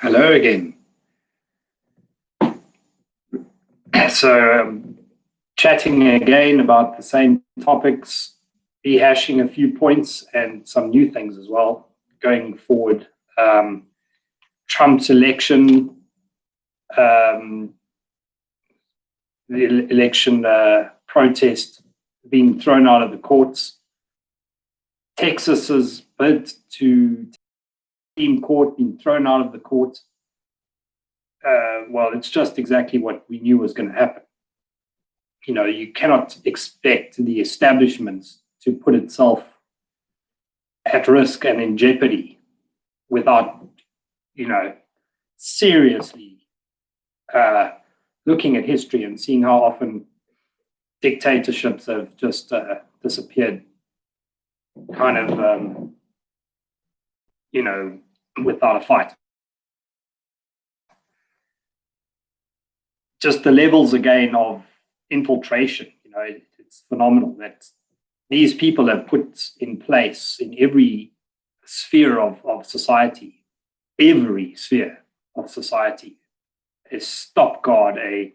Hello again. So, chatting again about the same topics, rehashing a few points and some new things as well going forward. Trump's election, um, the election protest being thrown out of the courts. Texas's bid to Supreme Court being thrown out of the court. Well, it's just exactly what we knew was going to happen. You know, you cannot expect the establishment to put itself at risk and in jeopardy without, seriously looking at history and seeing how often dictatorships have just disappeared, kind of, without a fight. Just the levels again of infiltration, it's phenomenal that these people have put in place in every sphere of society, every sphere of society, a stop guard, a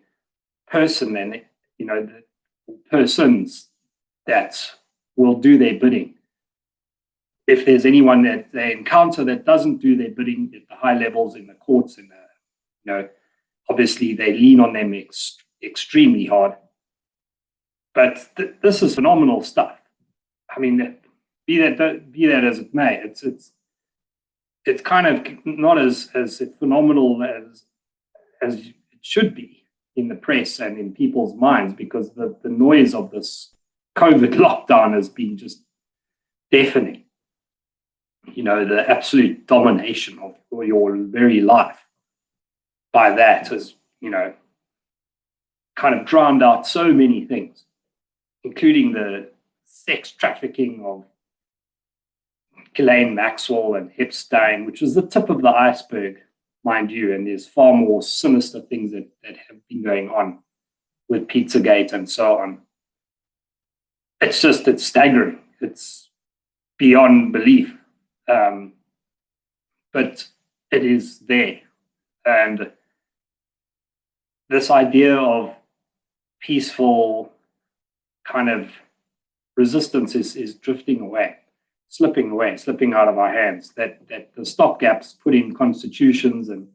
person, and the persons that will do their bidding. If there's anyone that they encounter that doesn't do their bidding at the high levels in the courts, and obviously they lean on them extremely hard. But this is phenomenal stuff. I mean, be that as it may, it's kind of not as phenomenal as it should be in the press and in people's minds, because the noise of this COVID lockdown has been just deafening. The absolute domination of your very life by that has, kind of drowned out so many things, including the sex trafficking of Ghislaine Maxwell and Epstein, which was the tip of the iceberg, mind you. And there's far more sinister things that have been going on with Pizzagate and so on. It's staggering. It's beyond belief. But it is there. And this idea of peaceful kind of resistance is drifting away, slipping out of our hands. That the stopgaps put in constitutions and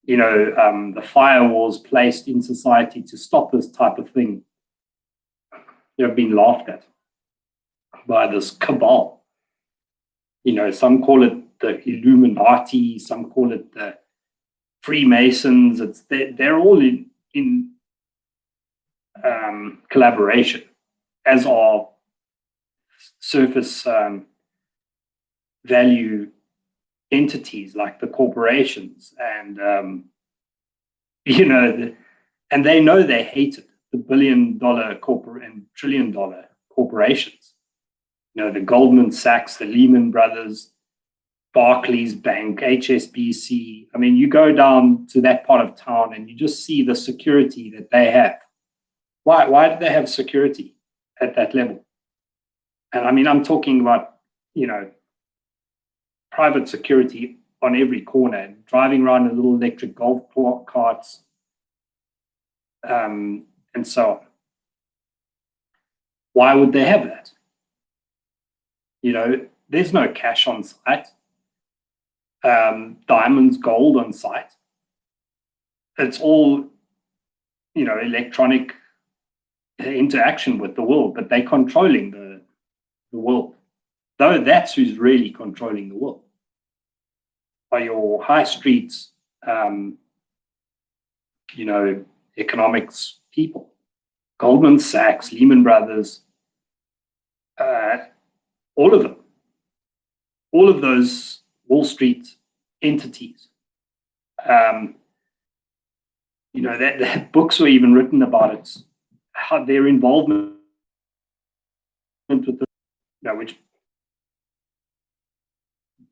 the firewalls placed in society to stop this type of thing, they've been laughed at by this cabal. Some call it the Illuminati, some call it the Freemasons. They're all in collaboration, as are surface value entities like the corporations, and and they know they hate it. The billion-dollar and trillion-dollar corporations. The Goldman Sachs, the Lehman Brothers, Barclays Bank, HSBC. I mean, you go down to that part of town and you just see the security that they have. Why do they have security at that level? And I mean, I'm talking about, private security on every corner, driving around in little electric golf carts, and so on. Why would they have that? There's no cash on site. Diamonds, gold on site. It's all, electronic interaction with the world, but they're controlling the world. Though that's who's really controlling the world. Are your high streets, economics people, Goldman Sachs, Lehman Brothers, all of them, all of those Wall Street entities. That books were even written about it, how their involvement with which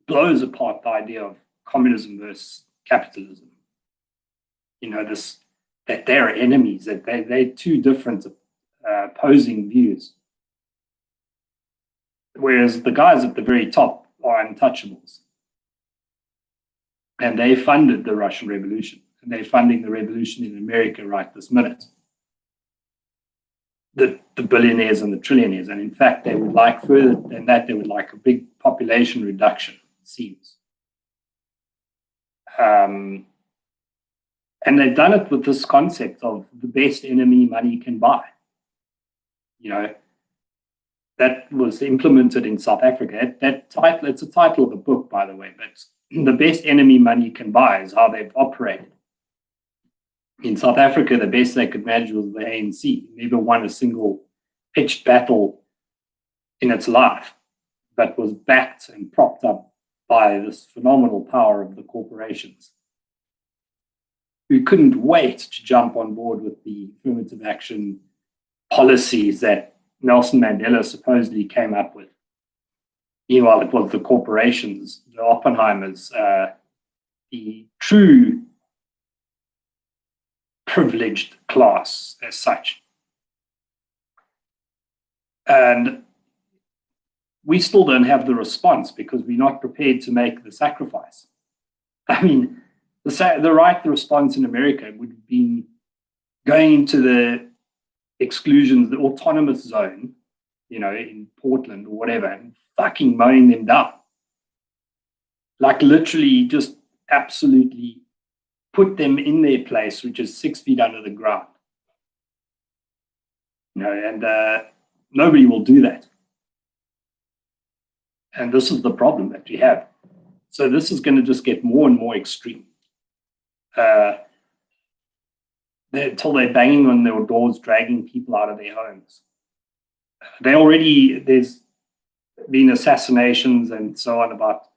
blows apart the idea of communism versus capitalism. That they're enemies, that they're two different opposing views. Whereas the guys at the very top are untouchables. And they funded the Russian Revolution, and they're funding the revolution in America right this minute. The billionaires and the trillionaires. And in fact, they would like further than that, they would like a big population reduction, it seems. And they've done it with this concept of the best enemy money can buy. You know, that was implemented in South Africa. That title, it's a title of a book, by the way, but the best enemy money can buy is how they've operated. In South Africa, the best they could manage was the ANC. Never won a single pitched battle in its life, but was backed and propped up by this phenomenal power of the corporations, who couldn't wait to jump on board with the affirmative action policies that Nelson Mandela supposedly came up with. Meanwhile, it was the corporations, the Oppenheimers, the true privileged class as such. And we still don't have the response because we're not prepared to make the sacrifice. I mean, the right response in America would have been going into the exclusions, the autonomous zone, you know, in Portland or whatever, and fucking mowing them down. Like literally just absolutely put them in their place, which is 6 feet under the ground. You know, and nobody will do that. And this is the problem that we have. So this is going to just get more and more extreme. Until they're banging on their doors, dragging people out of their homes. There's been assassinations and so on about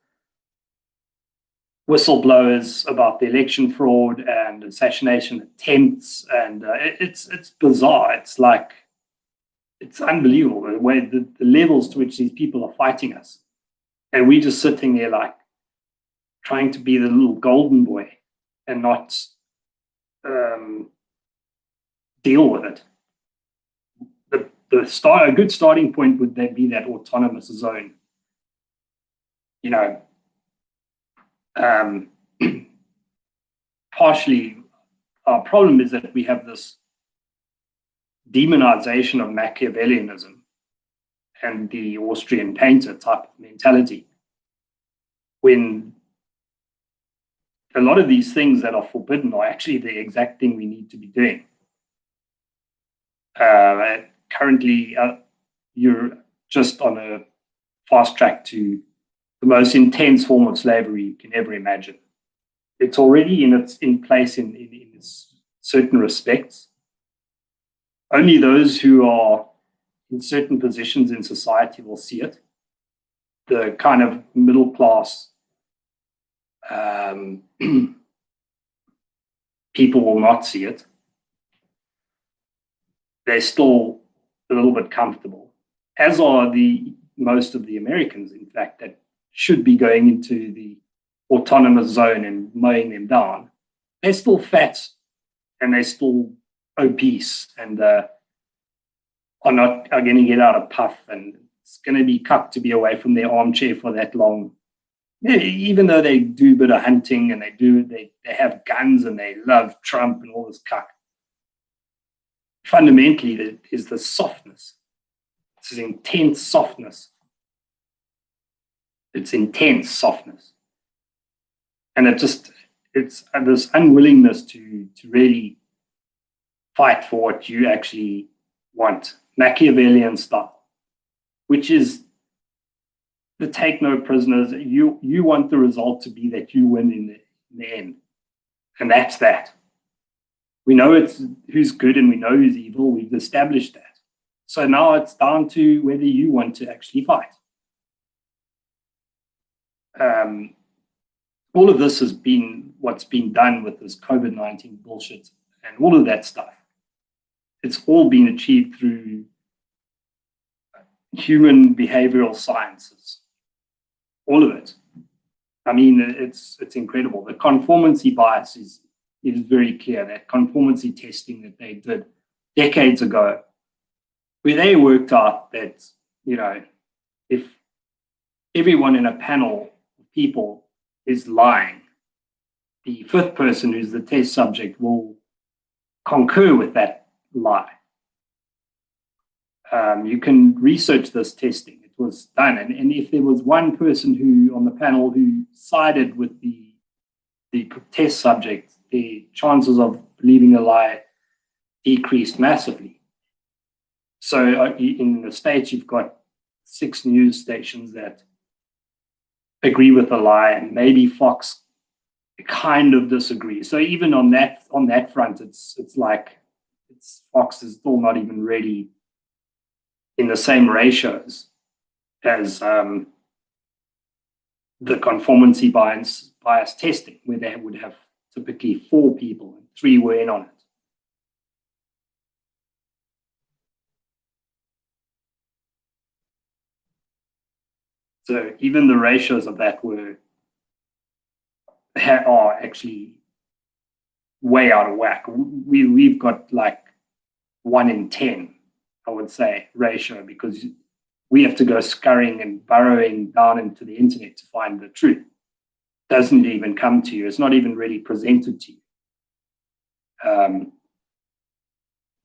whistleblowers about the election fraud and assassination attempts, and it's bizarre. It's like, it's unbelievable the way the levels to which these people are fighting us, and we're just sitting there like trying to be the little golden boy and not deal with it. A good starting point would then be that autonomous zone. You know, partially our problem is that we have this demonization of Machiavellianism and the Austrian painter type of mentality, when a lot of these things that are forbidden are actually the exact thing we need to be doing. Currently, you're just on a fast track to the most intense form of slavery you can ever imagine. It's already in place in certain respects. Only those who are in certain positions in society will see it. The kind of middle class people will not see it. They're still a little bit comfortable, as are most of the Americans, in fact, that should be going into the autonomous zone and mowing them down. They're still fat and they're still obese and are going to get out of puff, and it's going to be cut to be away from their armchair for that long. Yeah, even though they do a bit of hunting and they have guns and they love Trump and all this cuck. Fundamentally, there is the softness. This is intense softness. It's intense softness. And it's this unwillingness to really fight for what you actually want, Machiavellian style, which is the take no prisoners. You want the result to be that you win in the end. And that's that. We know it's who's good and we know who's evil. We've established that. So now it's down to whether you want to actually fight. All of this has been what's been done with this COVID-19 bullshit and all of that stuff. It's all been achieved through human behavioral sciences. All of it. I mean, it's incredible. The conformity bias is very clear. That conformity testing that they did decades ago, where they worked out that, you know, if everyone in a panel of people is lying, the fifth person, who's the test subject, will concur with that lie. You can research this testing. It was done. And if there was one person who on the panel who sided with the test subject, the chances of believing a lie decreased massively. So in the States, you've got 6 news stations that agree with the lie, and maybe Fox kind of disagrees. So even on that front, it's like Fox is still not even really in the same ratios as the conformity bias testing, where they would have typically 4 people and 3 were in on it. So even the ratios of that are actually way out of whack. We've got like 1 in 10, I would say, ratio, because we have to go scurrying and burrowing down into the internet to find the truth. It doesn't even come to you. It's not even really presented to you.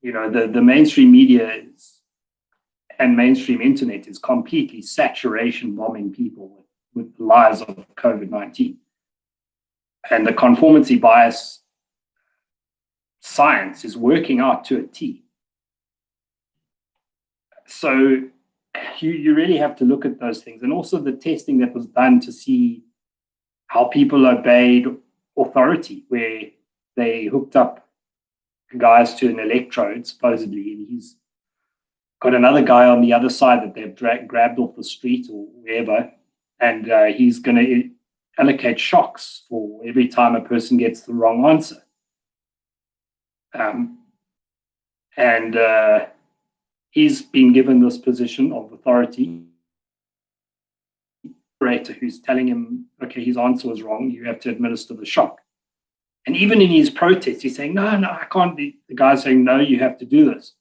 The mainstream media and mainstream internet is completely saturation bombing people with the lies of COVID-19. And the conformity bias science is working out to a T. So you really have to look at those things. And also the testing that was done to see how people obeyed authority, where they hooked up guys to an electrode, supposedly, and he's got another guy on the other side that they've grabbed off the street or wherever, and he's going to allocate shocks for every time a person gets the wrong answer. He's been given this position of authority, who's telling him, okay, his answer was wrong, you have to administer the shock. And even in his protest, he's saying, no, I can't. The guy's saying, no, you have to do this.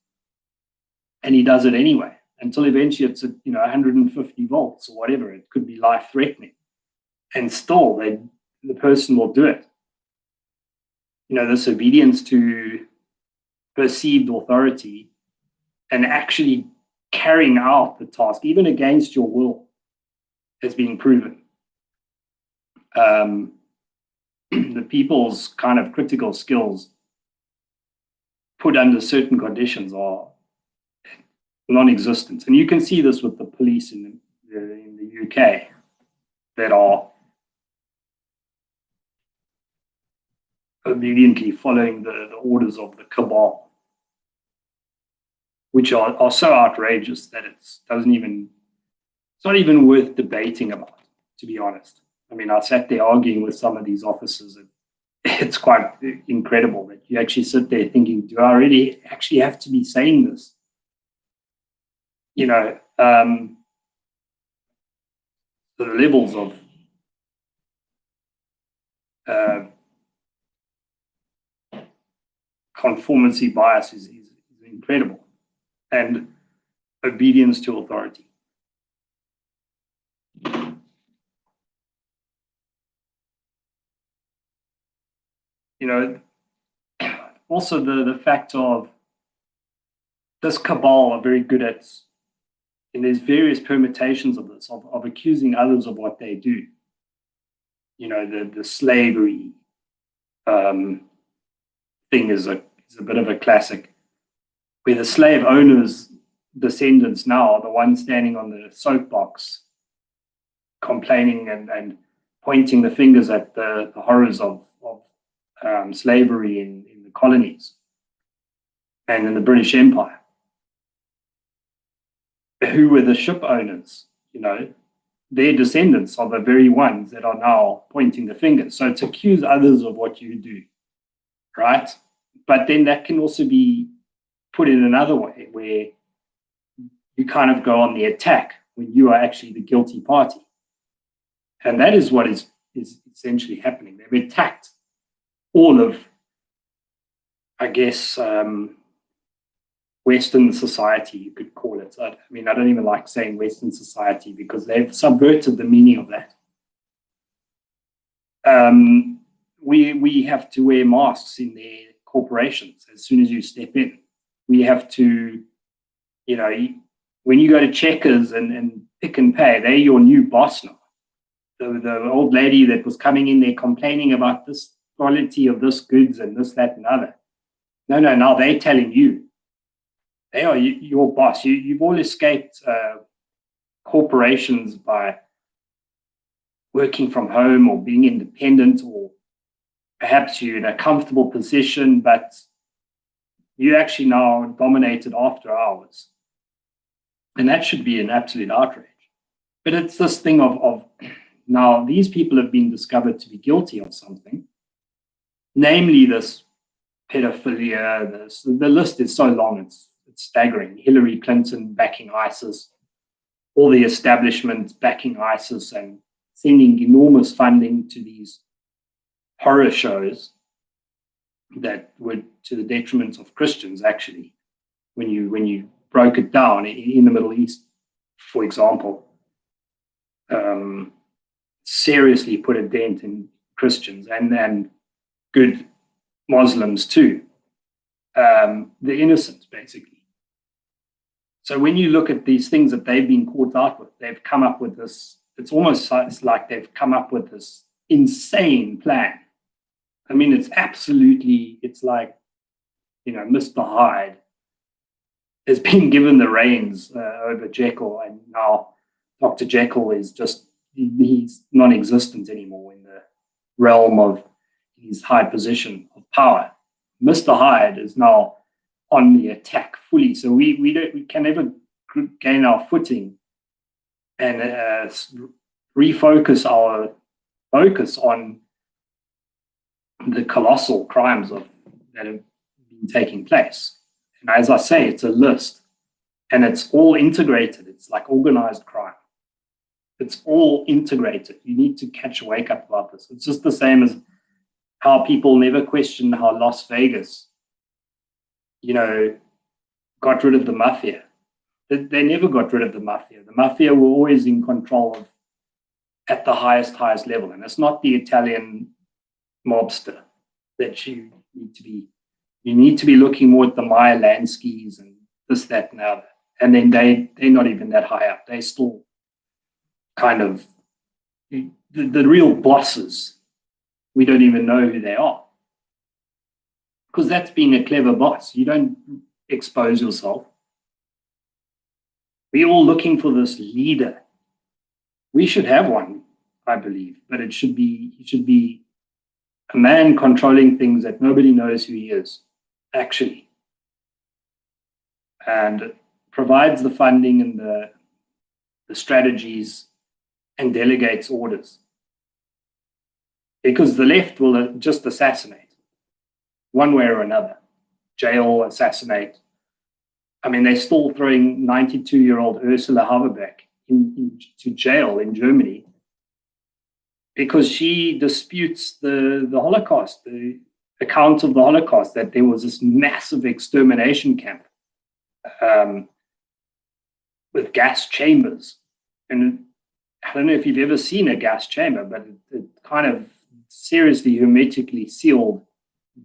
And he does it anyway, until eventually it's at 150 volts or whatever. It could be life-threatening. And still, the person will do it. This obedience to perceived authority and actually carrying out the task, even against your will, has been proven. The people's kind of critical skills put under certain conditions are non-existent. And you can see this with the police in the UK that are obediently following the orders of the cabal, which are so outrageous that it's not even worth debating about, to be honest. I mean, I sat there arguing with some of these officers, and it's quite incredible that you actually sit there thinking, do I really actually have to be saying this? The levels of conformity bias is incredible, and obedience to authority. Also the fact of this cabal are very good at, and there's various permutations of this, of accusing others of what they do. The slavery thing is a bit of a classic, where the slave owners' descendants now are the ones standing on the soapbox complaining and pointing the fingers at the horrors of slavery in the colonies and in the British Empire. Who were the ship owners? Their descendants are the very ones that are now pointing the fingers. So to accuse others of what you do, right? But then that can also be put in another way, where you kind of go on the attack when you are actually the guilty party. And that is what is essentially happening. They've attacked all of, I guess, Western society, you could call it. I mean, I don't even like saying Western society, because they've subverted the meaning of that. we have to wear masks in their corporations as soon as you step in. We have to, when you go to Checkers and Pick and Pay, they're your new boss now. The old lady that was coming in there complaining about this quality of this goods and this, that, and other. No, now they're telling you. They are your boss. You've all escaped corporations by working from home or being independent, or perhaps you're in a comfortable position, but you actually now dominated after hours. And that should be an absolute outrage. But it's this thing of now these people have been discovered to be guilty of something, namely this pedophilia. The list is so long, it's staggering. Hillary Clinton backing ISIS, all the establishment backing ISIS and sending enormous funding to these horror shows that were to the detriment of Christians, actually, when you broke it down in the Middle East, for example. Seriously put a dent in Christians and good Muslims too. The innocent, basically. So when you look at these things that they've been caught out with, they've come up with this, it's almost like they've come up with this insane plan. I mean, it's like, Mr. Hyde has been given the reins over Jekyll, and now Dr. Jekyll is he's non-existent anymore in the realm of his high position of power. Mr. Hyde is now on the attack fully, so we can never gain our footing and refocus our focus on the colossal crimes that have been taking place. And as I say, it's a list, and it's all integrated. It's like organized crime. It's all integrated. You need to catch a wake up about this. It's just the same as how people never question how Las Vegas, got rid of the mafia. They never got rid of the mafia. The mafia were always in control at the highest level. And it's not the Italian mobster that you need to be. You need to be looking more at the Meyer Lanskys and this, that, and other. And then they're not even that high up. They're still kind of the real bosses. We don't even know who they are. Because that's being a clever boss. You don't expose yourself. We're all looking for this leader. We should have one, I believe, but he should be a man controlling things that nobody knows who he is, actually, and provides the funding and the strategies and delegates orders. Because the left will just assassinate one way or another. Jail, assassinate. I mean, they're still throwing 92-year-old Ursula Haberbeck into jail in Germany because she disputes the Holocaust, the account of the Holocaust, that there was this massive extermination camp with gas chambers. And I don't know if you've ever seen a gas chamber, but it kind of seriously hermetically sealed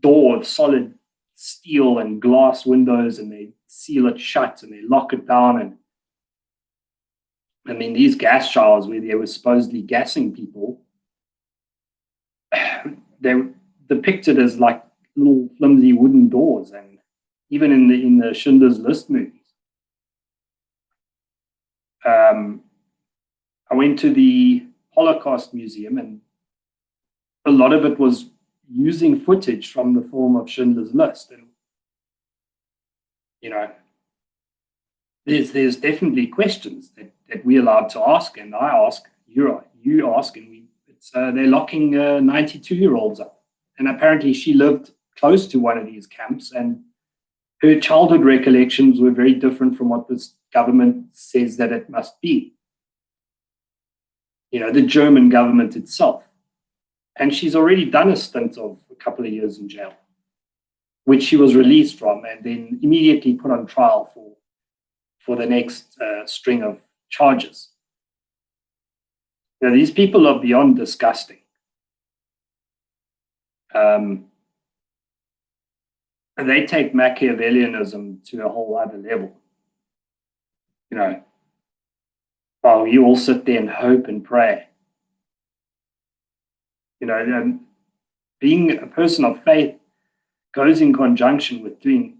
door of solid steel and glass windows, and they seal it shut and they lock it down. And I mean, these gas showers where they were supposedly gassing people, they're depicted as like little flimsy wooden doors, and even in the Schindler's List movies. I went to the Holocaust Museum, and a lot of it was using footage from the film of Schindler's List. And there's definitely questions that we're allowed to ask, and I ask, you ask, and they're locking 92-year-olds up. And apparently she lived close to one of these camps, and her childhood recollections were very different from what this government says that it must be. The German government itself. And she's already done a stint of a couple of years in jail, which she was released from and then immediately put on trial for the next string of charges. These people are beyond disgusting. And they take Machiavellianism to a whole other level. While you all sit there and hope and pray. Being a person of faith goes in conjunction with doing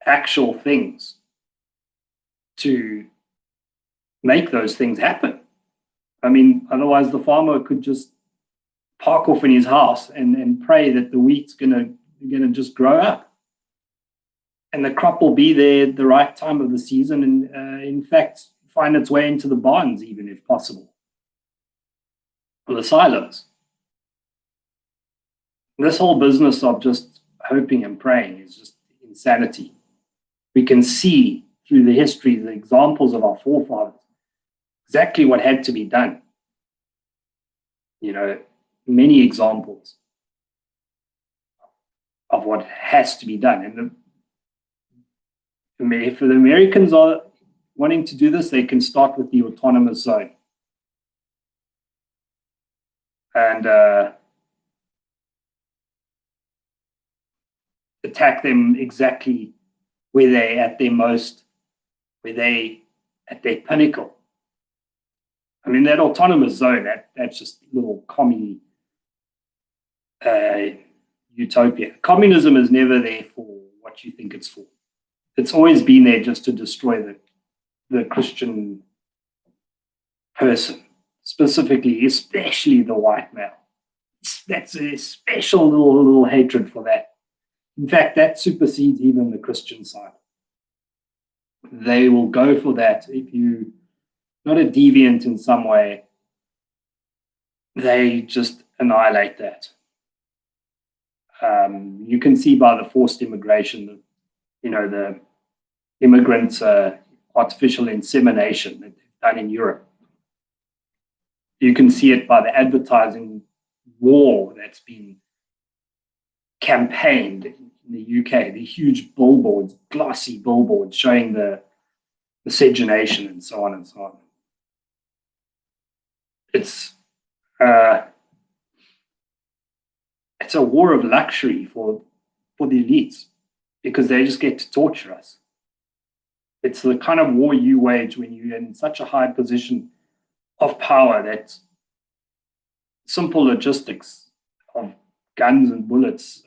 actual things to make those things happen. I mean, otherwise the farmer could just park off in his house and pray that the wheat's gonna just grow up, and the crop will be there at the right time of the season, and in fact find its way into the barns, even if possible, or the silos. This whole business of just hoping and praying is just insanity. We can see through the history, the examples of our forefathers, exactly what had to be done. Many examples of what has to be done. And if the Americans are wanting to do this, they can start with the autonomous zone. And attack them exactly where they at their most, where they at their pinnacle. I mean, that autonomous zone, that's just little commie utopia. Communism is never there for what you think it's for. It's always been there just to destroy the Christian person, specifically, especially the white male. That's a special little hatred for that. In fact, that supersedes even the Christian side. They will go for that. If you're not a deviant in some way, they just annihilate that. You can see by the forced immigration, the immigrants' artificial insemination that they've done in Europe. You can see it by the advertising war that's been campaigned in the UK, the huge billboards, glossy billboards showing the miscegenation and so on and so on. It's a war of luxury for the elites, because they just get to torture us. It's the kind of war you wage when you're in such a high position of power that simple logistics of guns and bullets,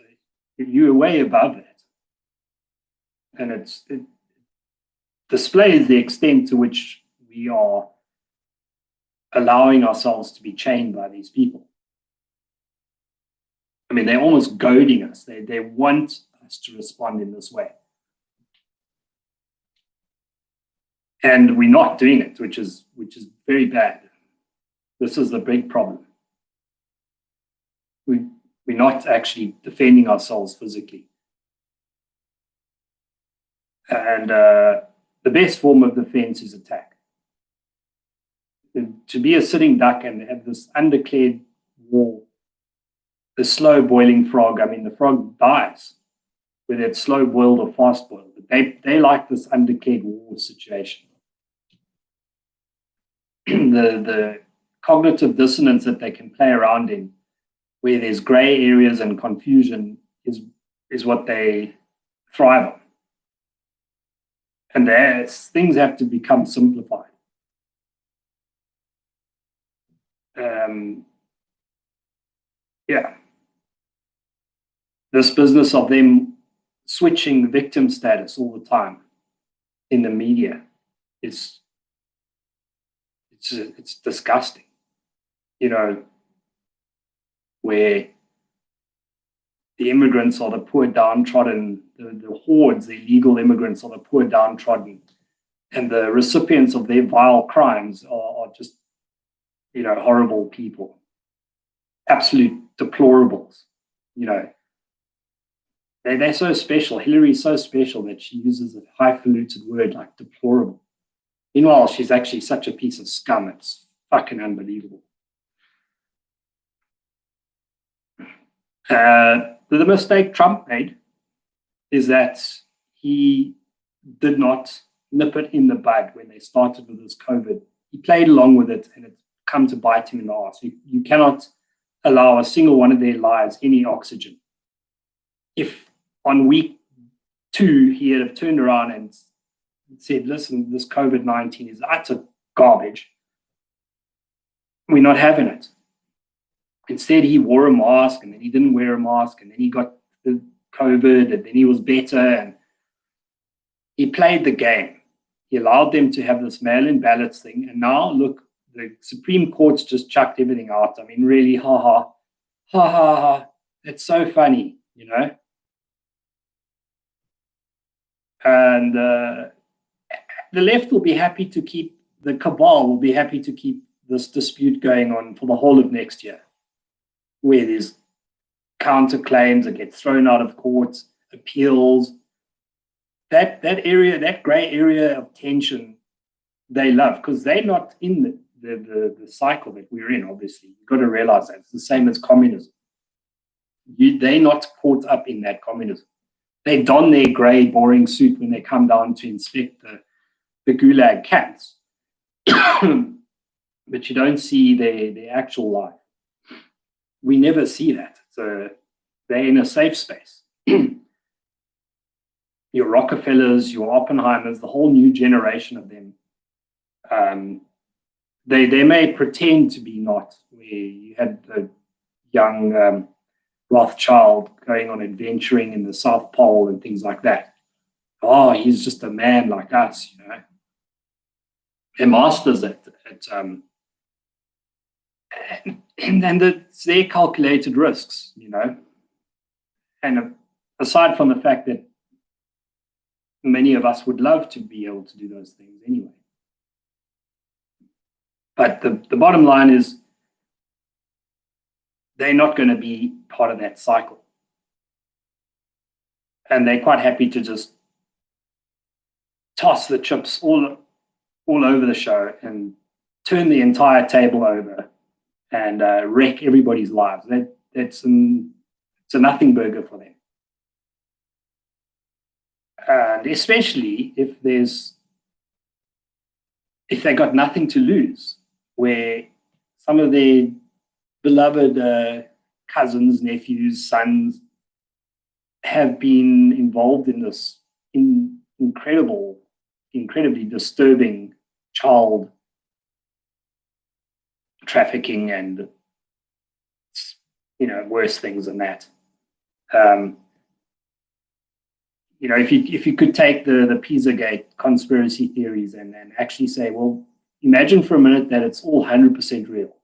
you're way above that. And it displays the extent to which we are allowing ourselves to be chained by these people. I mean, they're almost goading us. They want us to respond in this way. And we're not doing it, which is very bad. This is the big problem. We're not actually defending ourselves physically. And the best form of defense is attack. And to be a sitting duck and have this undeclared war, the slow boiling frog, I mean, the frog dies, whether it's slow boiled or fast boiled. But they like this undeclared war situation. The cognitive dissonance that they can play around in, where there's gray areas and confusion, is what they thrive on. And things have to become simplified. This business of them switching victim status all the time in the media it's disgusting. Where the immigrants are the poor downtrodden, the hordes, the illegal immigrants are the poor downtrodden, and the recipients of their vile crimes are just, horrible people, absolute deplorables. They're so special. Hillary's so special that she uses a highfalutin word like deplorable. Meanwhile, she's actually such a piece of scum. It's fucking unbelievable. The mistake Trump made is that he did not nip it in the bud when they started with this COVID. He played along with it, and it's come to bite him in the arse. You cannot allow a single one of their lives any oxygen. if on week 2 he had have turned around and said, listen, this COVID-19 is utter garbage, we're not having it. Instead, he wore a mask, and then he didn't wear a mask, and then he got the COVID, and then he was better, and he played the game. He allowed them to have this mail-in ballots thing, and now, look, the Supreme Court's just chucked everything out. I mean, really, ha ha, ha ha ha. It's so funny, you know? And the left will be happy to keep, the cabal will be happy to keep this dispute going on for the whole of next year, where there's counterclaims that get thrown out of courts, appeals. That area, that gray area of tension, they love, because they're not in the cycle that we're in, obviously. You've got to realize that. It's the same as communism. They're not caught up in that communism. They don their gray, boring suit when they come down to inspect the gulag camps. But you don't see their actual life. We never see that. So they're in a safe space. Your Rockefellers, your Oppenheimers, the whole new generation of them, they may pretend to be not, where you had the young Rothschild going on adventuring in the South Pole and things like that. Oh, he's just a man like us, you know. They're masters at and it's their calculated risks, you know. And aside from the fact that many of us would love to be able to do those things anyway. But the bottom line is they're not going to be part of that cycle. And they're quite happy to just toss the chips all over the show and turn the entire table over and wreck everybody's lives. It's a nothing burger for them. And especially if they got nothing to lose, where some of their beloved cousins, nephews, sons have been involved in this incredibly disturbing child trafficking and, you know, worse things than that. You know, if you could take the Pizzagate conspiracy theories and actually say, well, imagine for a minute that it's all 100% real.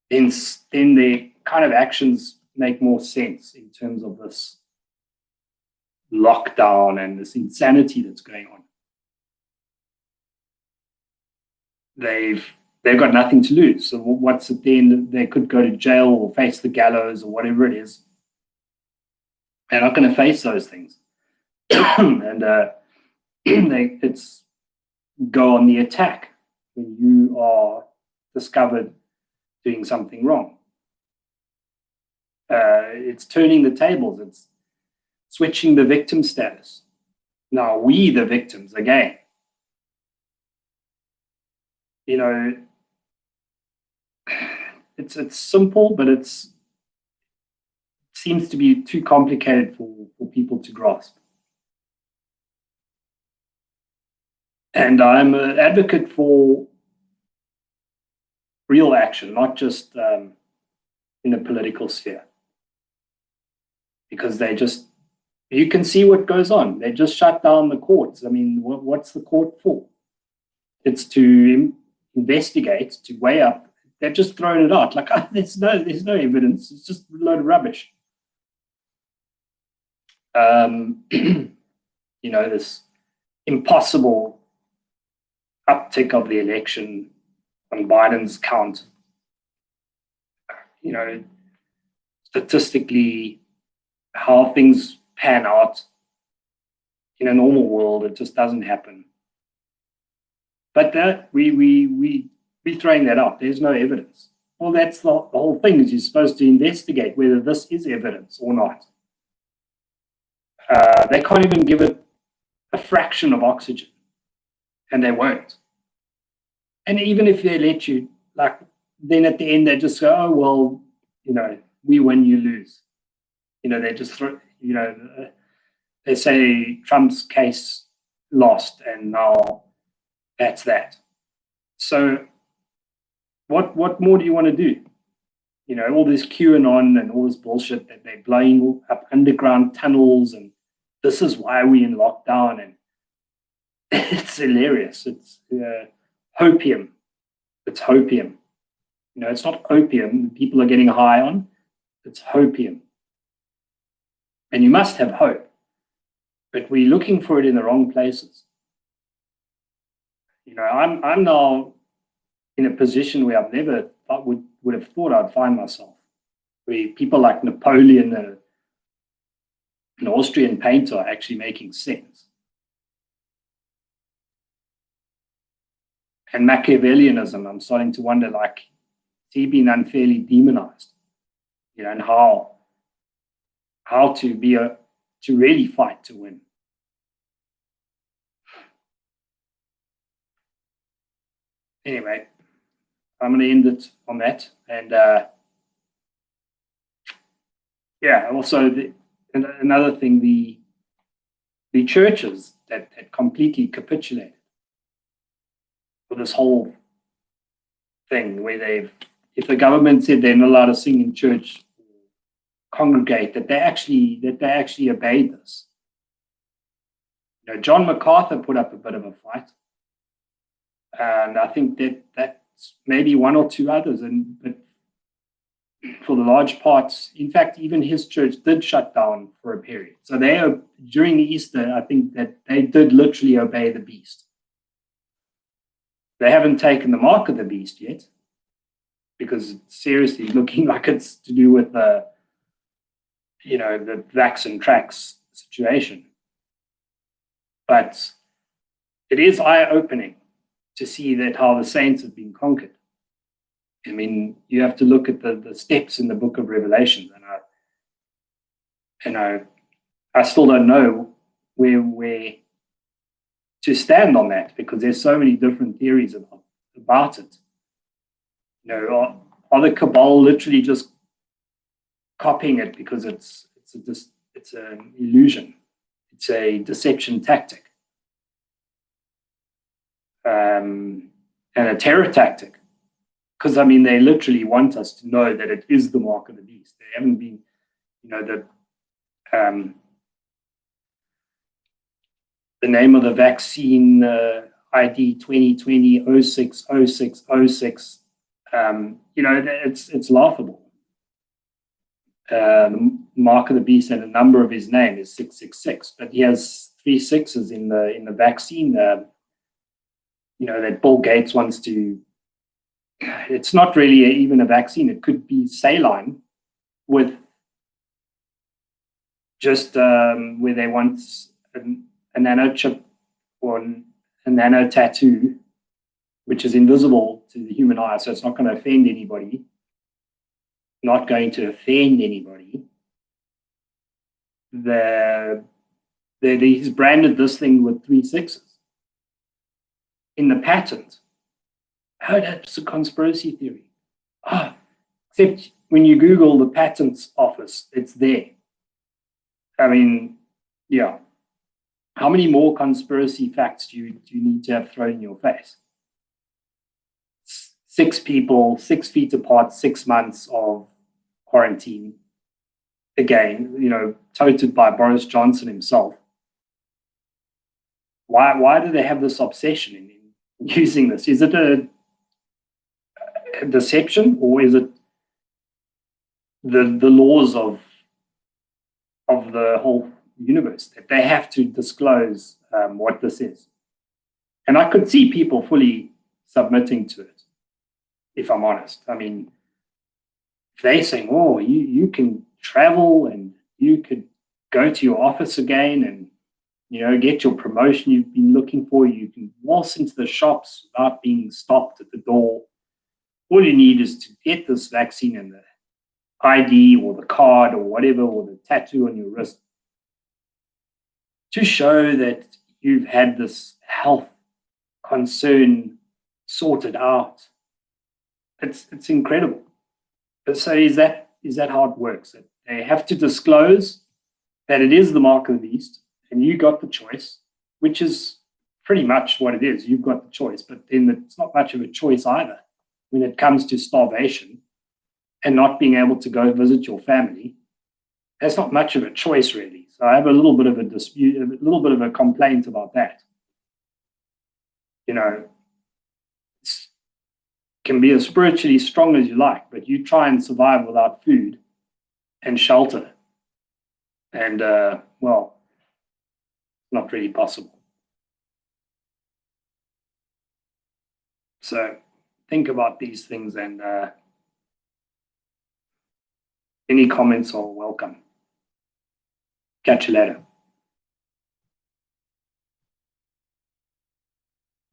Then the kind of actions make more sense in terms of this lockdown and this insanity that's going on. They've got nothing to lose. So what's at the end? They could go to jail or face the gallows or whatever it is. They're not going to face those things. And it's go on the attack when you are discovered doing something wrong. It's turning the tables. It's switching the victim status. Now we, the victims, again. You know, it's simple, but it seems to be too complicated for people to grasp. And I'm an advocate for real action, not just in the political sphere. Because you can see what goes on. They just shut down the courts. I mean, what's the court for? It's to investigate, to weigh up. They've just thrown it out. Like, there's no evidence. It's just a load of rubbish. You know, this impossible uptick of the election on Biden's count. You know, statistically, how things pan out in a normal world, it just doesn't happen. But we throwing that out. There's no evidence. Well, that's the whole thing, is you're supposed to investigate whether this is evidence or not. They can't even give it a fraction of oxygen, and they won't. And even if they let you, like, then at the end they just go, oh, well, you know, we win, you lose. they just they say Trump's case lost, and now that's that. So what more do you want to do? All this QAnon and all this bullshit that they're blowing up underground tunnels, and this is why we're in lockdown, and it's hilarious. It's hopium. It's hopium. It's not opium people are getting high on. It's hopium. And you must have hope, but we're looking for it in the wrong places. I'm now in a position where I've never would have thought I'd find myself, where people like Napoleon, an Austrian painter, are actually making sense. And Machiavellianism, I'm starting to wonder, like, is he being unfairly demonized? And how to really fight to win. Anyway, I'm going to end it on that. And also another thing, the churches that completely capitulated for this whole thing, where if the government said they're not allowed to sing in church, congregate, that they actually obeyed this. John MacArthur put up a bit of a fight, and I think that's maybe one or two others, but for the large parts, in fact, even his church did shut down for a period. So during Easter, I think that they did literally obey the beast. They haven't taken the mark of the beast yet, because it's seriously looking like it's to do with the vax and trax situation. But it is eye-opening to see that how the saints have been conquered. I mean, you have to look at the steps in the book of Revelation, and I still don't know where to stand on that, because there's so many different theories about it. Are the cabal literally just copying it because it's an illusion, it's a deception tactic, and a terror tactic? Because they literally want us to know that it is the mark of the beast. They haven't been, the name of the vaccine, ID 2020 060606. It's laughable. The mark of the beast, and the number of his name is 666, but he has 3 6s in the vaccine. That Bill Gates wants to. It's not really even a vaccine. It could be saline with just where they want a nano chip or a nano tattoo, which is invisible to the human eye, so it's not going to offend anybody. He's branded this thing with 3 6s in the patent. Oh, that's a conspiracy theory. Except when you Google the patents office, it's there. How many more conspiracy facts do you need to have thrown in your face? 6 people, 6 feet apart, 6 months of quarantine. Again, touted by Boris Johnson himself. Why do they have this obsession in using this? Is it a deception, or is it the laws of the whole universe that they have to disclose what this is? And I could see people fully submitting to it, if I'm honest. They're saying, oh, you can travel, and you could go to your office again, and get your promotion you've been looking for. You can waltz into the shops without being stopped at the door. All you need is to get this vaccine and the ID or the card or whatever, or the tattoo on your wrist, to show that you've had this health concern sorted out. It's incredible. But so is that how it works? That They have to disclose that it is the mark of the beast and you got the choice, which is pretty much what it is. You've got the choice, but then it's not much of a choice either when it comes to starvation and not being able to go visit your family. That's not much of a choice, really. So I have a little bit of a dispute, a little bit of a complaint about that. You know, it can be as spiritually strong as you like, but you try and survive without food and shelter. And, well, not really possible. So think about these things, and any comments are welcome. Catch you later.